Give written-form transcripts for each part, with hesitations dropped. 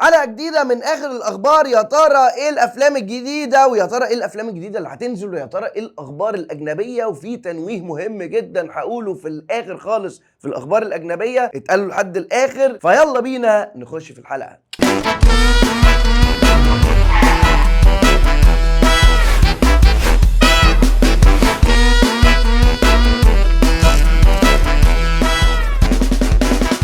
حلقة جديدة من آخر الأخبار. يا ترى إيه الأفلام الجديدة، ويا ترى إيه الأفلام الجديدة اللي هتنزل، ويا ترى إيه الأخبار الأجنبية. وفي تنويه مهم جدا هقوله في الآخر خالص في الأخبار الأجنبية، اتقالوا لحد الآخر. فيلا بينا نخش في الحلقة.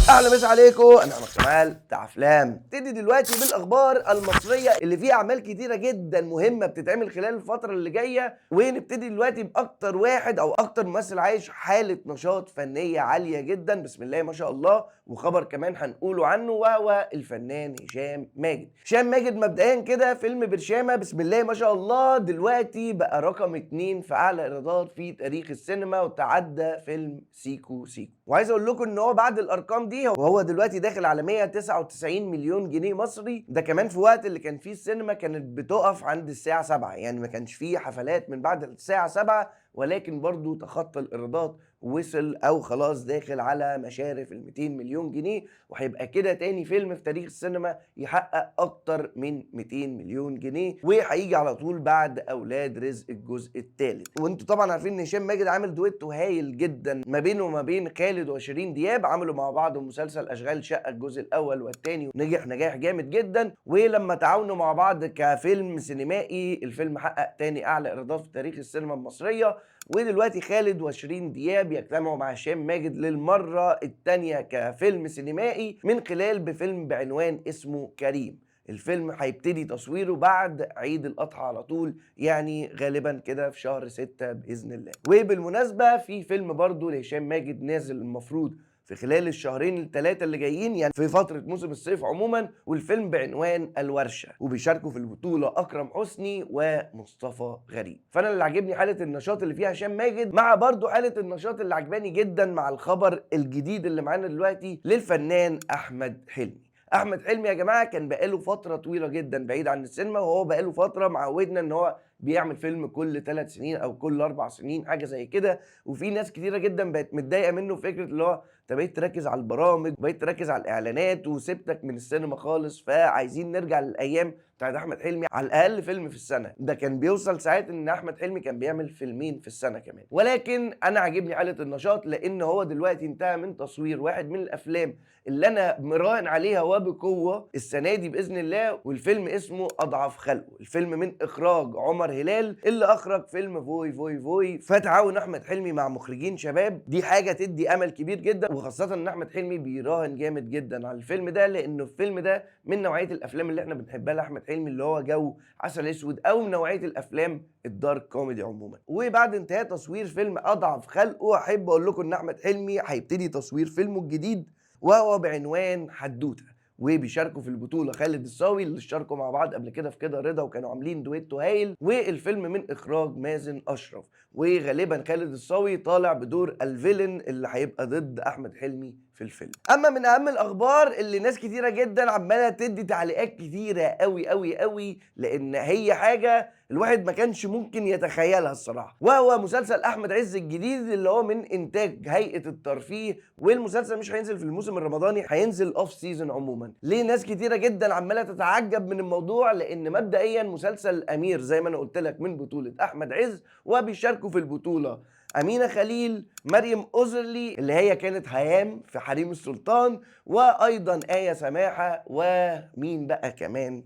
اهلا مسا عليكم، انا احمد كمال بتاع افلام. نبتدي دلوقتي بالاخبار المصريه اللي فيها اعمال كتيره جدا مهمه بتتعمل خلال الفتره اللي جايه. ونبتدي دلوقتي باكتر واحد او اكتر ممثل عايش حاله نشاط فنيه عاليه جدا، بسم الله ما شاء الله. وخبر كمان هنقوله عنه وهو الفنان هشام ماجد. هشام ماجد مبدئيا كده فيلم برشامه بسم الله ما شاء الله دلوقتي بقى رقم 2 في اعلى ايرادات في تاريخ السينما، وتعدى فيلم سيكو سيكو. وعايز اقول لكم ان هو بعد الارقام دي وهو دلوقتي داخل على 199 مليون جنيه مصري. ده كمان في وقت اللي كان فيه السينما كانت بتقف عند الساعه 7، يعني ما كانش فيه حفلات من بعد الساعه 7، ولكن برضو تخطى الايرادات وصل او خلاص داخل على مشارف ال 200 مليون جنيه. وهيبقى كده تاني فيلم في تاريخ السينما يحقق اكتر من 200 مليون جنيه، وهيجي على طول بعد اولاد رزق الجزء الثالث. وانتوا طبعا عارفين ان هشام ماجد عامل دويتو هايل جدا ما بينه وما بين خالد وشيرين دياب. عملوا مع بعض مسلسل اشغال شقه الجزء الاول والثاني، ونجح نجاح جامد جدا. ولما تعاونوا مع بعض كفيلم سينمائي، الفيلم حقق تاني اعلى ايرادات في تاريخ السينما المصريه. ودلوقتي خالد وشيرين دياب يجتمعوا مع هشام ماجد للمرة الثانية كفيلم سينمائي من خلال بفيلم بعنوان اسمه كريم. الفيلم هيبتدي تصويره بعد عيد الأضحى على طول، يعني غالبا كده في شهر 6 بإذن الله. وبالمناسبة في فيلم برضو لهشام ماجد نازل المفروض في خلال الشهرين الثلاثة اللي جايين، يعني في فترة موسم الصيف عموما، والفيلم بعنوان الورشة. وبيشاركوا في البطولة أكرم حسني ومصطفى غريب. فأنا اللي عجبني حالة النشاط اللي فيها هشام ماجد، مع برضو حالة النشاط اللي عجباني جدا مع الخبر الجديد اللي معانا دلوقتي للفنان أحمد حلمي. احمد حلمي يا جماعه كان بقاله فتره طويله جدا بعيد عن السينما، وهو بقاله فتره معودنا ان هو بيعمل فيلم كل 3 سنين او كل 4 سنين حاجه زي كده. وفي ناس كتيره جدا بقت متضايقه منه فكره اللي هو انت بقيت تركز على البرامج وبقيت تركز على الاعلانات وسبتك من السينما خالص. فعايزين نرجع للايام بتاعت احمد حلمي، على الاقل فيلم في السنه. ده كان بيوصل ساعات ان احمد حلمي كان بيعمل فيلمين في السنه كمان. ولكن انا عاجبني حاله النشاط، لان هو دلوقتي انتهى من تصوير واحد من الافلام اللي انا مراهن عليها وبقوه السنه دي باذن الله، والفيلم اسمه اضعف خلقه. الفيلم من اخراج عمر هلال اللي اخرج فيلم فوي فوي فوي. فتعاون احمد حلمي مع مخرجين شباب دي حاجه تدي امل كبير جدا، وخاصه ان احمد حلمي بيراهن جامد جدا على الفيلم ده، لانه الفيلم ده من نوعيه الافلام اللي احنا بنحبها لاحمد حلمي، اللي هو جو عسل اسود او من نوعيه الافلام الدارك كوميدي عموما. وبعد انتهاء تصوير فيلم اضعف خلقه، احب اقول لكم ان احمد حلمي هيبتدي تصوير فيلمه الجديد وهو بعنوان حدوته. وبيشاركوا في البطوله خالد الصاوي اللي اشتركوا مع بعض قبل كده في كده رضا، وكانوا عاملين دويتو هايل. والفيلم من اخراج مازن اشرف، وغالبا خالد الصاوي طالع بدور الفيلن اللي هيبقى ضد احمد حلمي في الفيلم. اما من اهم الاخبار اللي ناس كتيره جدا عماله تدي تعليقات كتيره قوي قوي قوي، لان هي حاجه الواحد ما كانش ممكن يتخيلها الصراحه، وهو مسلسل احمد عز الجديد اللي هو من انتاج هيئه الترفيه. والمسلسل مش هينزل في الموسم الرمضاني، هينزل اوف سيزون عموما. ليه ناس كتيره جدا عماله تتعجب من الموضوع؟ لان مبدئيا مسلسل امير زي ما انا قلت لك من بطوله احمد عز، وبيشاركوا في البطوله أمينة خليل، مريم أوزرلي اللي هي كانت هيام في حريم السلطان، وأيضا آية سماحة، ومين بقى كمان؟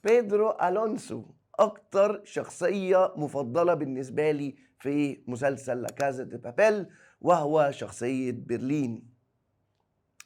بيدرو ألونسو، أكتر شخصية مفضلة بالنسبة لي في مسلسل لا كازا دي بابيل، وهو شخصية برلين.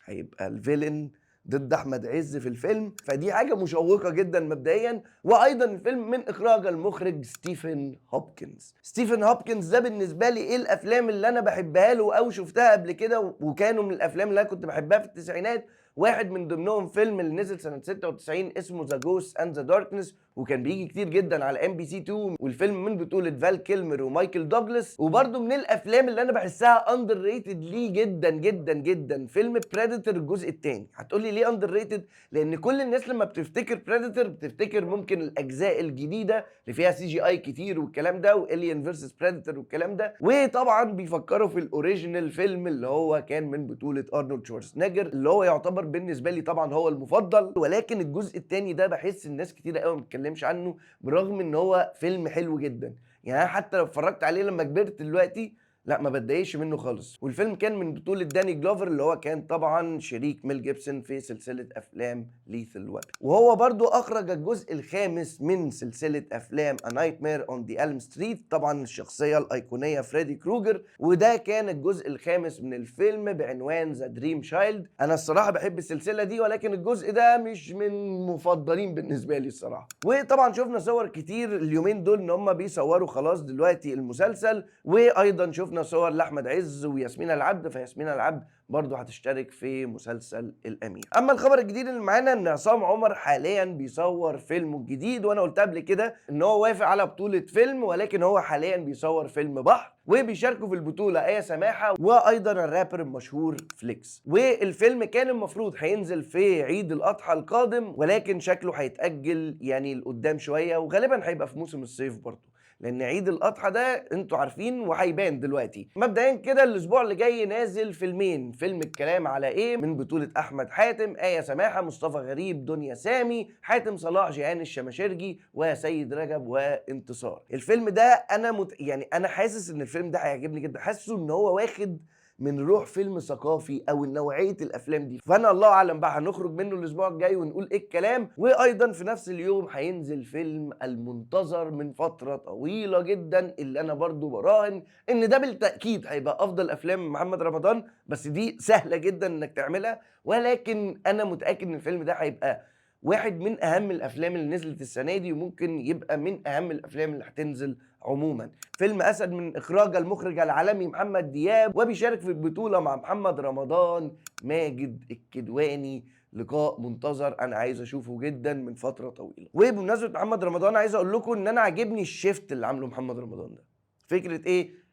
هيبقى الفيلن ضد احمد عز في الفيلم، فدي حاجه مشوقه جدا مبدئيا. وايضا الفيلم من اخراج المخرج ستيفن هوبكنز. ستيفن هوبكنز ده بالنسبه لي ايه الافلام اللي انا بحبها له او شفتها قبل كده، وكانوا من الافلام اللي انا كنت بحبها في التسعينات. واحد من ضمنهم فيلم اللي نزل سنه 96 اسمه ذا جوست اند ذا داركنس، وكان بيجي كتير جدا على ام بي سي 2. والفيلم من بطوله فال كيلمر ومايكل دوغلاس. وبرده من الافلام اللي انا بحسها اندر ريتد ليه جدا جدا جدا فيلم بريديتور الجزء الثاني. هتقول لي ليه اندر ريتد؟ لان كل الناس لما بتفتكر بريديتور بتفتكر ممكن الاجزاء الجديده اللي فيها سي جي اي كتير والكلام ده، والين فيرسس بريديتور والكلام ده. وطبعا بيفكروا في الاوريجينال فيلم اللي هو كان من بطوله ارنولد شوارزنيجر، اللي هو يعتبر عمر بالنسبه لي طبعا هو المفضل، ولكن الجزء الثاني ده بحس الناس كتيره قوي ما بتتكلمش عنه برغم ان هو فيلم حلو جدا. يعني أنا حتى لو اتفرجت عليه لما كبرت دلوقتي لا ما بتضايقش منه خالص. والفيلم كان من بطولة داني جلوفر اللي هو كان طبعا شريك ميل جيبسون في سلسلة افلام ليثل ويبن، وهو برضو اخرج الجزء الخامس من سلسلة افلام A Nightmare on the Elm Street، طبعا الشخصية الايقونية فريدي كروجر، وده كان الجزء الخامس من الفيلم بعنوان ذا دريم شايلد. انا الصراحة بحب السلسلة دي، ولكن الجزء ده مش من مفضلين بالنسبة لي الصراحة. وطبعا شفنا صور كتير اليومين دول ان هم بيصوروا خلاص دلوقتي المسلسل، وايضا شفنا صور لاحمد عز وياسمين العبد، فياسمين العبد برضه هتشترك في مسلسل الامير. اما الخبر الجديد اللي معانا ان عصام عمر حاليا بيصور فيلمه الجديد، وانا قلت قبل كده ان هو وافق على بطولة فيلم، ولكن هو حاليا بيصور فيلم بحر، وبيشاركوا في البطولة آية سماحة وايضا الرابر المشهور فليكس. والفيلم كان المفروض هينزل في عيد الاضحى القادم، ولكن شكله هيتأجل يعني لقدام شوية، وغالبا هيبقى في موسم الصيف برضه، لان عيد الاضحى ده انتوا عارفين وهيبان دلوقتي. مبدئيا كده الاسبوع اللي جاي نازل فيلمين، فيلم الكلام على ايه من بطولة احمد حاتم، آية سماحة، مصطفى غريب، دنيا سامي، حاتم صلاح، جيهان الشماشرجي، وسيد رجب، وانتصار. الفيلم ده انا يعني انا حاسس ان الفيلم ده هيعجبني جدا، حاسه ان هو واخد من روح فيلم ثقافي او نوعيه الافلام دي، فانا الله اعلم بقى هنخرج منه الاسبوع الجاي ونقول ايه الكلام. وايضا في نفس اليوم هينزل فيلم المنتظر من فتره طويله جدا، اللي انا برضو براهن ان ده بالتاكيد هيبقى افضل افلام محمد رمضان، بس دي سهله جدا انك تعملها، ولكن انا متاكد ان الفيلم ده هيبقى واحد من اهم الافلام اللي نزلت السنه دي، وممكن يبقى من اهم الافلام اللي هتنزل عموما. فيلم اسد من اخراج المخرج العالمي محمد دياب، وبيشارك في البطوله مع محمد رمضان، ماجد الكدواني. لقاء منتظر انا عايز اشوفه جدا من فتره طويله. وبمناسبه محمد رمضان عايز اقول لكم ان انا عاجبني الشيفت اللي عامله محمد رمضان ده. فكره ايه؟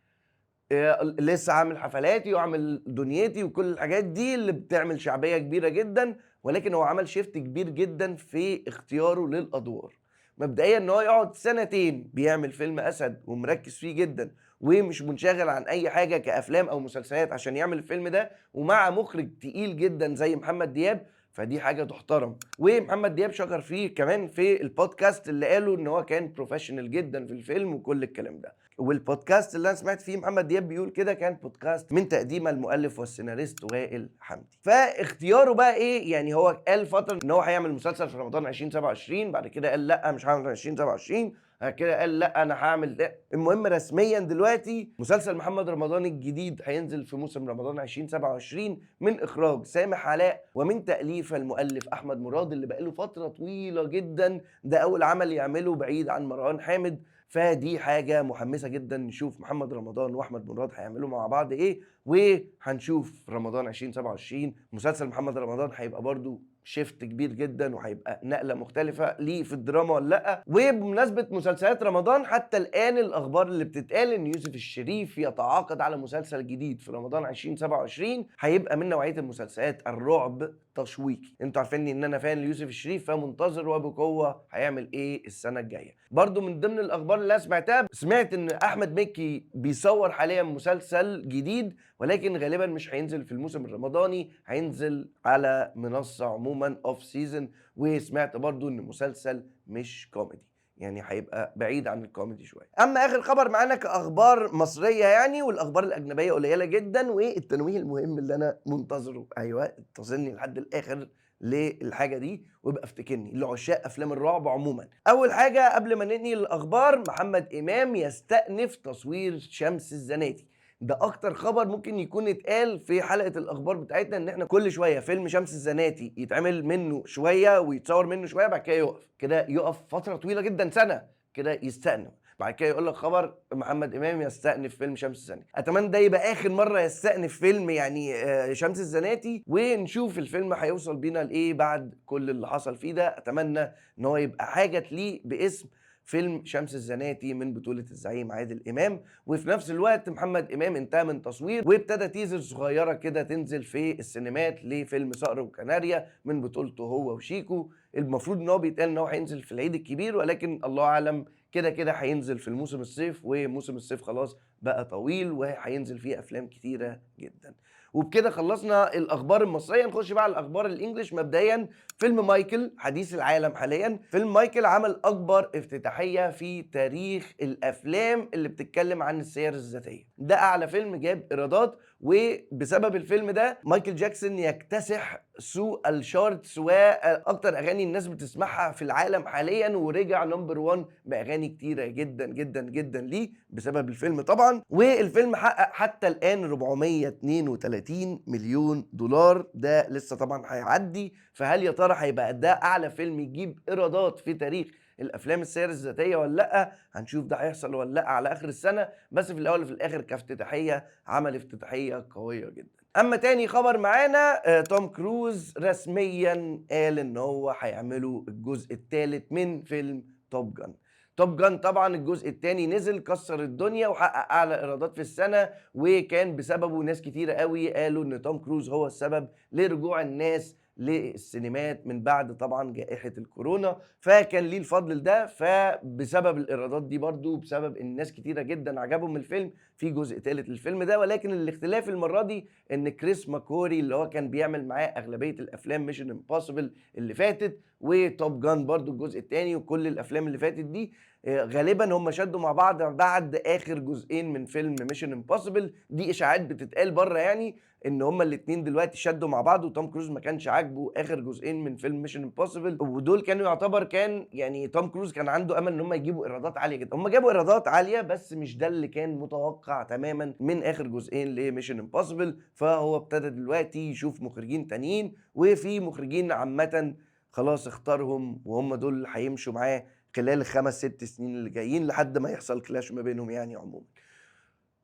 لسه عامل حفلاتي وعامل دنيتي وكل الحاجات دي اللي بتعمل شعبيه كبيره جدا، ولكن هو عمل شيفت كبير جدا في اختياره للادوار. مبدئيا ان هو يقعد سنتين بيعمل فيلم اسد ومركز فيه جدا، ومش منشغل عن اي حاجه كافلام او مسلسلات عشان يعمل الفيلم ده، ومع مخرج تقيل جدا زي محمد دياب، فدي حاجه تحترم. ومحمد دياب شكر فيه كمان في البودكاست اللي قاله ان هو كان بروفيشنال جدا في الفيلم وكل الكلام ده. والبودكاست اللي انا سمعت فيه محمد دياب بيقول كده كان بودكاست من تقديم المؤلف والسيناريست وائل حمدي. فاختياره بقى ايه؟ يعني هو قال فتره ان هو هيعمل مسلسل في رمضان 2027، بعد كده قال لا مش هعمل 2027، بعد كده قال لا انا هعمل ده. المهم رسميا دلوقتي مسلسل محمد رمضان الجديد هينزل في موسم رمضان 2027 من اخراج سامح علاء ومن تاليف المؤلف احمد مراد، اللي بقاله فتره طويله جدا ده اول عمل يعمله بعيد عن مروان حامد. فدي حاجة محمسة جدا نشوف محمد رمضان واحمد مراد هيعملوا مع بعض ايه، وهنشوف رمضان 2027 مسلسل محمد رمضان هيبقى برضو شيفت كبير جدا، وهيبقى نقلة مختلفة ليه في الدراما ولا لا. وبمناسبة مسلسلات رمضان حتى الآن الأخبار اللي بتتقال إن يوسف الشريف يتعاقد على مسلسل جديد في رمضان 2027 هيبقى من نوعية المسلسلات الرعب تشويقي. انتوا عارفين ان انا فان ليوسف الشريف، فمنتظر وبقوة هيعمل ايه السنة الجاية. برضو من ضمن الأخبار اللي أنا سمعتها، سمعت إن أحمد مكي بيصور حاليا مسلسل جديد، ولكن غالبا مش هينزل في الموسم الرمضاني، هينزل على منصة عموما اوف سيزون. وسمعت برضو ان مسلسل مش كوميدي، يعني هيبقى بعيد عن الكوميدي شويه. اما اخر خبر معانا كاخبار مصريه يعني، والاخبار الاجنبيه قليله جدا، والتنويه المهم اللي انا منتظره، ايوه انتظرني لحد الاخر للحاجه دي ويبقى افتكرني لعشاق افلام الرعب عموما. اول حاجه قبل ما ننهي الاخبار، محمد امام يستأنف تصوير شمس الزناتي. ده اكتر خبر ممكن يكون اتقال في حلقه الاخبار بتاعتنا، ان احنا كل شويه فيلم شمس الزناتي يتعمل منه شويه ويتصور منه شويه، بعد كده يقف كده، يقف فتره طويله جدا سنه كده يستأنف، بعد كده يقول لك خبر محمد امام يستأنف فيلم شمس الزناتي. اتمنى ده يبقى اخر مره يستأنف فيلم يعني شمس الزناتي، ونشوف الفيلم هيوصل بينا لايه بعد كل اللي حصل فيه ده. اتمنى ان هو يبقى حاجه تليق باسم فيلم شمس الزناتي من بطولة الزعيم عادل إمام. وفي نفس الوقت محمد إمام انتهى من تصوير، وابتدى تيزر صغيرة كده تنزل في السينمات لفيلم صقر وكناريا من بطولته هو وشيكو. المفروض ان هو بيتقال ان هو هينزل في العيد الكبير، ولكن الله اعلم، كده كده هينزل في الموسم الصيف، وموسم الصيف خلاص بقى طويل وهينزل فيه افلام كتيرة جدا. وبكده خلصنا الاخبار المصريه. نخش بقى على الاخبار الانجليش. مبدئيا فيلم مايكل حديث العالم حاليا. فيلم مايكل عمل اكبر افتتاحيه في تاريخ الافلام اللي بتتكلم عن السير الذاتيه. ده اعلى فيلم جاب ايرادات، وبسبب الفيلم ده مايكل جاكسون يكتسح سوق الشارتس واكتر اغاني الناس بتسمعها في العالم حاليا، ورجع نمبر 1 باغاني كتيره جدا جدا جدا ليه بسبب الفيلم طبعا. والفيلم حقق حتى الان 432 مليون دولار. ده لسه طبعا هيعدي. فهل يا ترى هيبقى ده اعلى فيلم يجيب ايرادات في تاريخ الافلام السير الذاتيه ولا لا؟ هنشوف ده هيحصل ولا لا على اخر السنه. بس في الاول وفي الاخر كافتتاحيه عمل افتتاحيه قويه جدا. اما تاني خبر معانا، توم كروز رسميا قال ان هو هيعملوا الجزء الثالث من فيلم توب جان. توب جان طبعا الجزء الثاني نزل كسر الدنيا وحقق اعلى ايرادات في السنه، وكان بسببه ناس كتيره قوي قالوا ان توم كروز هو السبب لرجوع الناس للسينمات من بعد طبعا جائحة الكورونا. فكان ليه الفضل ده. فبسبب الإيرادات دي برضو بسبب ان ناس كتيرة جدا عجبهم الفيلم في جزء ثالث للفيلم ده. ولكن الاختلاف المرة دي ان كريس ماكوري اللي هو كان بيعمل معاه اغلبية الافلام ميشن امبوسيبل اللي فاتت وتوب جان برضو الجزء الثاني وكل الافلام اللي فاتت دي، غالبا هم شدوا مع بعض بعد اخر جزئين من فيلم ميشن امبوسيبل. دي اشاعات بتتقال بره يعني ان هما الاثنين دلوقتي شدوا مع بعض، وتوم كروز ما كانش عاجبه اخر جزئين من فيلم ميشن امبوسيبل. ودول كانوا يعتبر كان يعني توم كروز كان عنده امل ان هم يجيبوا ايرادات عاليه جدا. هم جابوا ايرادات عاليه بس مش ده اللي كان متوقع تماما من اخر جزئين لميشن امبوسيبل. فهو ابتدى دلوقتي يشوف مخرجين تانيين، وفي مخرجين عامه خلاص اختارهم وهم دول اللي هيمشوا معاه خلال ال5 6 سنين اللي جايين لحد ما يحصل كلاش ما بينهم يعني عموما.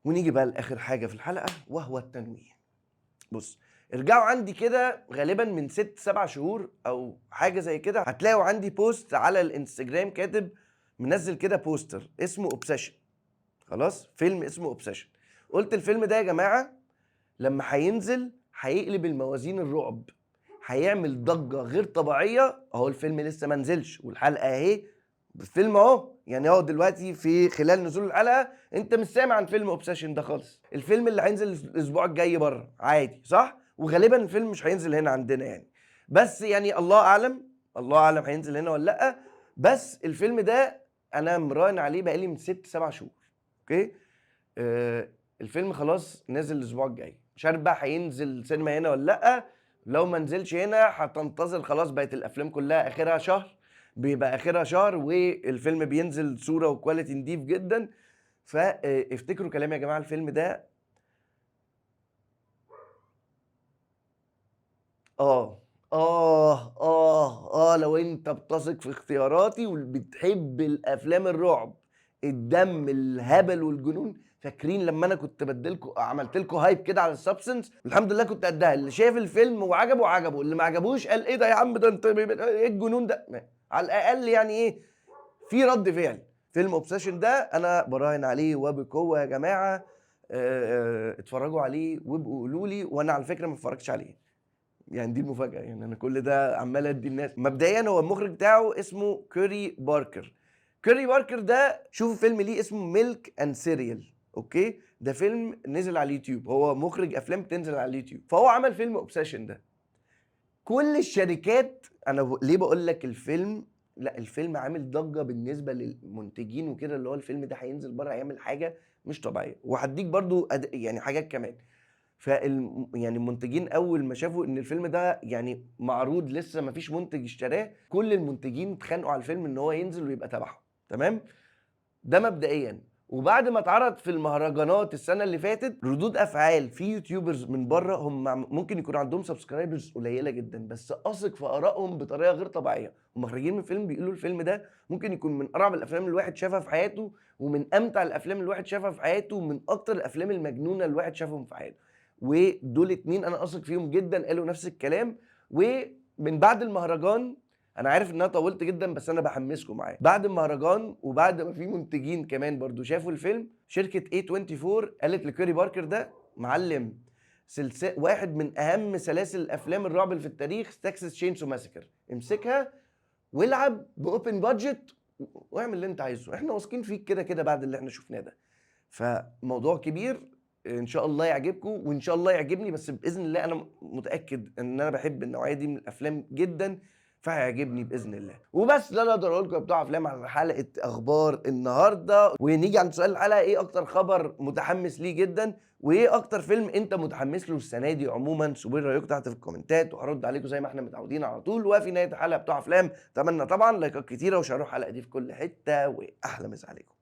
ونيجي بقى لاخر حاجه في الحلقه وهو التنويه. بص، ارجعوا عندي كده غالبا من 6-7 شهور او حاجه زي كده، هتلاقوا عندي بوست على الانستجرام كاتب منزل كده بوستر اسمه اوبسيشن. خلاص، فيلم اسمه اوبسيشن. قلت الفيلم ده يا جماعه لما هينزل هيقلب الموازين الرعب، هيعمل ضجه غير طبيعيه. اهو الفيلم لسه ما نزلش والحلقه اهي، الفيلم اهو يعني اهو دلوقتي في خلال نزول الحلقه انت مش سامع عن فيلم اوبسيشن ده خالص. الفيلم اللي هينزل الاسبوع الجاي بره عادي صح، وغالبا الفيلم مش هينزل هنا عندنا يعني، بس يعني الله اعلم، الله اعلم هينزل هنا ولا لا. بس الفيلم ده انا مراهن عليه بقالي من 6-7 شهور. اوكي، الفيلم خلاص نازل الاسبوع الجاي، مش عارف بقى هينزل سينما هنا ولا لا. لو ما نزلش هنا هتنتظر، خلاص بقت الافلام كلها اخرها شهر، بيبقى اخرها شهر والفيلم بينزل صوره وكواليتي نضيف جدا. فافتكروا كلامي يا جماعه، الفيلم ده لو انت بتثق في اختياراتي وبتحب الافلام الرعب الدم الهبل والجنون، فاكرين لما انا كنت بدلكوا عملت لكم هايب كده على السبستنس؟ الحمد لله كنت قدها. اللي شاف الفيلم وعجبه عجبه، اللي ما عجبوش قال ايه ده يا عم، ده انت ايه الجنون ده؟ على الاقل يعني ايه، في رد فعل. فيلم اوبسيشن ده انا براهن عليه وبقوه يا جماعه. اتفرجوا عليه وابقوا قولوا لي. وانا على فكره ما اتفرجتش عليه يعني، دي المفاجأة يعني. أنا كل ده عمال أدي الناس. مبدئيا هو المخرج بتاعه اسمه كوري باركر. كوري باركر ده شوفوا فيلم ليه اسمه ميلك أند سيريال. أوكي، ده فيلم نزل على اليوتيوب، هو مخرج أفلام بتنزل على اليوتيوب. فهو عمل فيلم أوبسيشن ده. كل الشركات، أنا ليه بقول لك الفيلم، لا الفيلم عامل ضجة بالنسبة للمنتجين وكده، اللي هو الفيلم ده هينزل بره هيعمل حاجة مش طبيعية. وهديك برضو يعني حاجات كمان. يعني المنتجين اول ما شافوا ان الفيلم ده يعني معروض لسه ما فيش منتج اشتراه، كل المنتجين اتخانقوا على الفيلم ان هو ينزل ويبقى تبعهم. تمام، ده مبدئيا. وبعد ما اتعرض في المهرجانات السنه اللي فاتت، ردود افعال في يوتيوبرز من بره، هم ممكن يكون عندهم سبسكرايبرز قليله جدا بس اثق في ارائهم بطريقه غير طبيعيه. هم خارجين من الفيلم بيقولوا الفيلم ده ممكن يكون من ارعب الافلام اللي الواحد شافها في حياته، ومن امتع الافلام اللي الواحد شافها في حياته، ومن اكتر الافلام المجنونه اللي الواحد شافهم في حياته. ودول اتنين انا اثق فيهم جدا قالوا نفس الكلام. ومن بعد المهرجان، انا عارف ان انا طولت جدا بس انا بحمسكم معايا، بعد المهرجان وبعد ما في منتجين كمان برضو شافوا الفيلم، شركه A24 قالت لكوري باركر ده معلم، سلسله واحد من اهم سلاسل الافلام الرعب اللي في التاريخ، تكساس تشينسو ماسكر، امسكها والعب باوبن بادجت واعمل اللي انت عايزه، احنا واثقين فيك كده كده بعد اللي احنا شفناه ده. فموضوع كبير. إن شاء الله يعجبكم وإن شاء الله يعجبني، بس بإذن الله أنا متأكد إن أنا باحب النوعية دي من الأفلام جدًا، فهيعجبني بإذن الله. وبس ده اللي أقدر أقوله لكم يا بتوع أفلام على حلقة أخبار النهارده، ونيجي عند سؤال الحلقة: إيه أكتر خبر متحمس ليه جدًا؟ وإيه أكتر فيلم أنت متحمس له السنة دي عمومًا؟ سيبوا لي رأيكم تحت في الكومنتات وهارُد عليكم زي ما إحنا متعودين على طول. وفي نهاية الحلقة بتوع أفلام أتمنى طبعًا لايكات كتيرة وشيروا الحلقة دي في كل حتة، وأحلى مسا عليكم.